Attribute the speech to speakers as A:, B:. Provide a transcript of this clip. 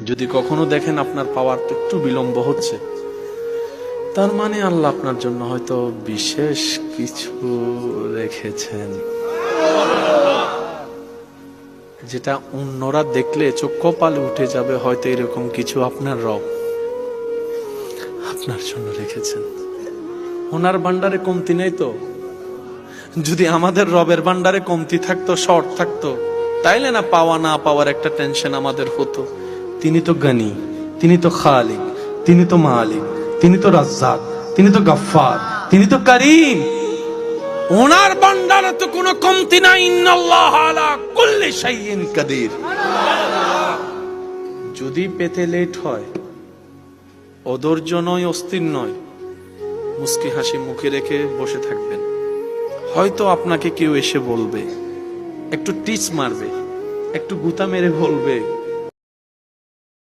A: যদি কখনো দেখেন আপনার পাওয়ার একটু বিলম্ব হচ্ছে, তার মানে আল্লাহ আপনার জন্য হয়তো বিশেষ কিছু রেখেছেন, যেটা অন্যরা দেখলে চোখ কপালে উঠে যাবে। হয়তো এরকম কিছু আপনার রব আপনার জন্য রেখেছেন। ওনার ভান্ডারে কমতি নেই তো? যদি আমাদের রবের ভান্ডারে কমতি থাকতো, শর্ট থাকতো, তাইলে না পাওয়া না পাওয়ার একটা টেনশন আমাদের হতো। তিনি তো গনি, তিনি তো খালিক, তিনি তো মালিক, তিনি তো রাজ্জাক, তিনি তো গফফার, তিনি তো করিম। ওনার ভান্ডারে তো কোনো কমতি নাই। ইন্নাল্লাহ আলা কুল্লি শাইইন কাদির। যদি পেতে লেট হয়, অধৈর্য নয়, অস্থির নয়, মুস্কি হাসি মুখে রেখে বসে থাকবেন। হয়তো আপনাকে কেউ এসে বলবে, একটু টিচ মারবে, একটু গুতা মেরে বলবে,